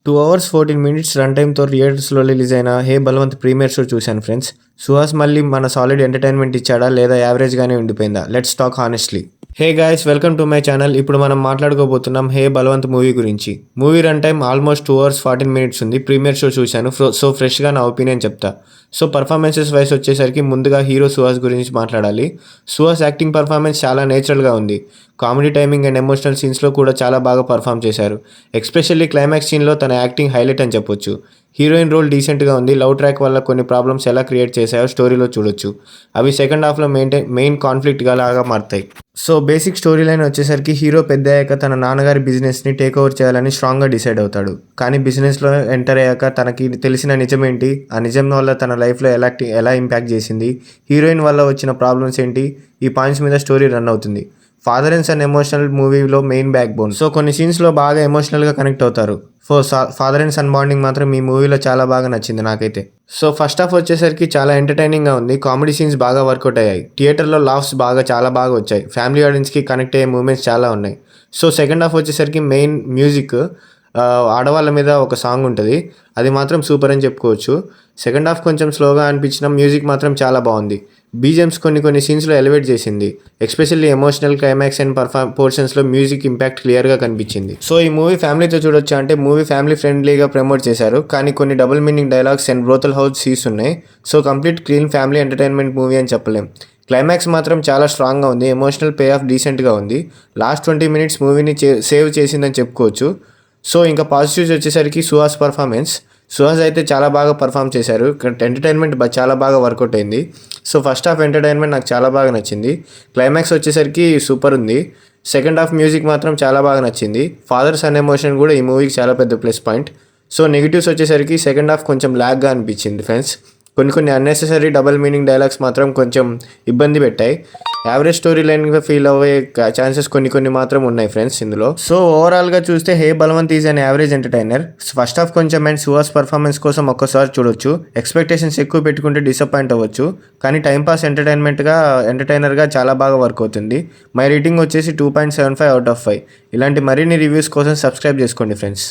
2 hours 14 minutes run టైమ్‌తో థియేటర్స్‌లో release అయిన 'hey Balwant' premiere show చూశాను ఫ్రెండ్స్. సుహాస్ మళ్ళీ మన సాలిడ్ ఎంటర్‌టైన్‌మెంట్ ఇచ్చాడా లేదా యావరేజ్‌గానే ఉండిపోయిందా? Let's talk honestly. Hey guys, welcome to my channel. ఇప్పుడు మనం మాట్లాడుకోబోతున్నాం 'హే బలవంత్' మూవీ గురించి. Movie run time almost 2 hours 14 minutes ఉంది. ప్రీమియర్ షో చూశాను. సో ఫ్రెష్‌గా నా ఒపీనియన్ చెప్తా. సో పర్ఫార్మెన్సెస్ వైస్ వచ్చేసరికి ముందుగా హీరో సుహాస్ గురించి మాట్లాడాలి. సుహాస్ యాక్టింగ్ పర్ఫార్మెన్స్ చాలా నేచురల్‌గా ఉంది. కామెడీ టైమింగ్ అండ్ ఎమోషనల్ సీన్స్‌లో కూడా చాలా బాగా పర్ఫామ్ చేశారు. ఎస్పెషల్లీ క్లైమాక్స్ సీన్‌లో తన యాక్టింగ్ హైలైట్ అని చెప్పొచ్చు. హీరోయిన్ రోల్ డీసెంట్‌గా ఉంది. లవ్ ట్రాక్ వల్ల కొన్ని ప్రాబ్లమ్స్ ఎలా క్రియేట్ చేశాయో స్టోరీలో చూడొచ్చు. అవి సెకండ్ హాఫ్‌లో మెయిన్ కాన్ఫ్లిక్ట్‌గా లాగా మారతాయి. సో బేసిక్ స్టోరీ లైన్ వచ్చేసరికి హీరో పెద్దయ్యాక తన నాన్నగారి బిజినెస్ని టేక్ ఓవర్ చేయాలని స్ట్రాంగ్గా డిసైడ్ అవుతాడు. కానీ బిజినెస్లో ఎంటర్ అయ్యాక తనకి తెలిసిన నిజమేంటి, ఆ నిజం వల్ల తన లైఫ్లో ఎలా ఇంపాక్ట్ చేసింది, హీరోయిన్ వల్ల వచ్చిన ప్రాబ్లమ్స్ ఏంటి, ఈ పాయింట్స్ మీద స్టోరీ రన్ అవుతుంది. ఫాదర్ అండ్ సన్ ఎమోషనల్ మూవీలో మెయిన్ బ్యాక్ బోన్. సో కొన్ని సీన్స్లో బాగా ఎమోషనల్గా కనెక్ట్ అవుతారు. ఫాదర్ అండ్ సన్ బాండింగ్ మాత్రం ఈ మూవీలో చాలా బాగా నచ్చింది నాకైతే. సో ఫస్ట్ హాఫ్ వచ్చేసరికి చాలా ఎంటర్టైనింగ్గా ఉంది. కామెడీ సీన్స్ బాగా వర్కౌట్ అయ్యాయి. థియేటర్లో లాఫ్స్ చాలా బాగా వచ్చాయి. ఫ్యామిలీ ఆడియన్స్కి కనెక్ట్ అయ్యే మూమెంట్స్ చాలా ఉన్నాయి. సో సెకండ్ హాఫ్ వచ్చేసరికి మెయిన్ మ్యూజిక్, ఆడవాళ్ళ మీద ఒక సాంగ్ ఉంటుంది, అది మాత్రం సూపర్ అని చెప్పుకోవచ్చు. సెకండ్ హాఫ్ కొంచెం స్లోగా అనిపించిన మ్యూజిక్ మాత్రం చాలా బాగుంది. బీజిఎమ్స్ కొన్ని సీన్స్లో ఎలివేట్ చేసింది. ఎస్పెషల్లీ ఎమోషనల్ క్లైమాక్స్ అండ్ పోర్షన్స్లో మ్యూజిక్ ఇంపాక్ట్ క్లియర్గా కనిపించింది. సో ఈ మూవీ ఫ్యామిలీతో చూడొచ్చా అంటే మూవీ ఫ్యామిలీ ఫ్రెండ్లీగా ప్రమోట్ చేశారు. కానీ కొన్ని double meaning dialogues and brothel house scenes ఉన్నాయి. So complete clean family entertainment movie అని చెప్పలేం. క్లైమాక్స్ మాత్రం చాలా స్ట్రాంగ్గా ఉంది. ఎమోషనల్ పే ఆఫ్ డీసెంట్గా ఉంది. లాస్ట్ 20 మినిట్స్ మూవీని సేవ్ చేసిందని చెప్పుకోవచ్చు. సో ఇంకా పాజిటివ్స్ వచ్చేసరికి సుహాస్ పర్ఫార్మెన్స్. సుహాస్ అయితే చాలా బాగా పర్ఫామ్ చేశారు. ఎంటర్టైన్మెంట్ చాలా బాగా వర్కౌట్ అయింది. సో ఫస్ట్ హాఫ్ ఎంటర్టైన్మెంట్ నాకు చాలా బాగా నచ్చింది. క్లైమాక్స్ వచ్చేసరికి సూపర్ ఉంది. సెకండ్ హాఫ్ మ్యూజిక్ మాత్రం చాలా బాగా నచ్చింది. ఫాదర్ సన్ ఎమోషన్ కూడా ఈ మూవీకి చాలా పెద్ద ప్లస్ పాయింట్. సో నెగిటివ్స్ వచ్చేసరికి సెకండ్ హాఫ్ కొంచెం ల్యాగ్గా అనిపించింది ఫ్రెండ్స్. కొన్ని అన్నెసెసరీ డబుల్ మీనింగ్ డైలాగ్స్ మాత్రం కొంచెం ఇబ్బంది పెట్టాయి. యావరేజ్ స్టోరీ లైన్గా ఫీల్ అయ్యే ఛాన్సెస్ కొన్ని మాత్రం ఉన్నాయి ఫ్రెండ్స్ ఇందులో. సో ఓవరాల్గా చూస్తే hey Balwant is an average entertainer. First half కొంచెం అండ్ సుహాస్ పర్ఫార్మెన్స్ కోసం ఒక్కసారి చూడొచ్చు. ఎక్స్పెక్టేషన్స్ ఎక్కువ పెట్టుకుంటే డిసప్పాయింట్ అవ్వచ్చు. కానీ టైంపాస్ ఎంటర్టైనర్గా చాలా బాగా వర్క్ అవుతుంది. మై రేటింగ్ వచ్చేసి 2.75 out of 5. ఇలాంటి మరిన్ని రివ్యూస్ కోసం సబ్స్క్రైబ్ చేసుకోండి ఫ్రెండ్స్.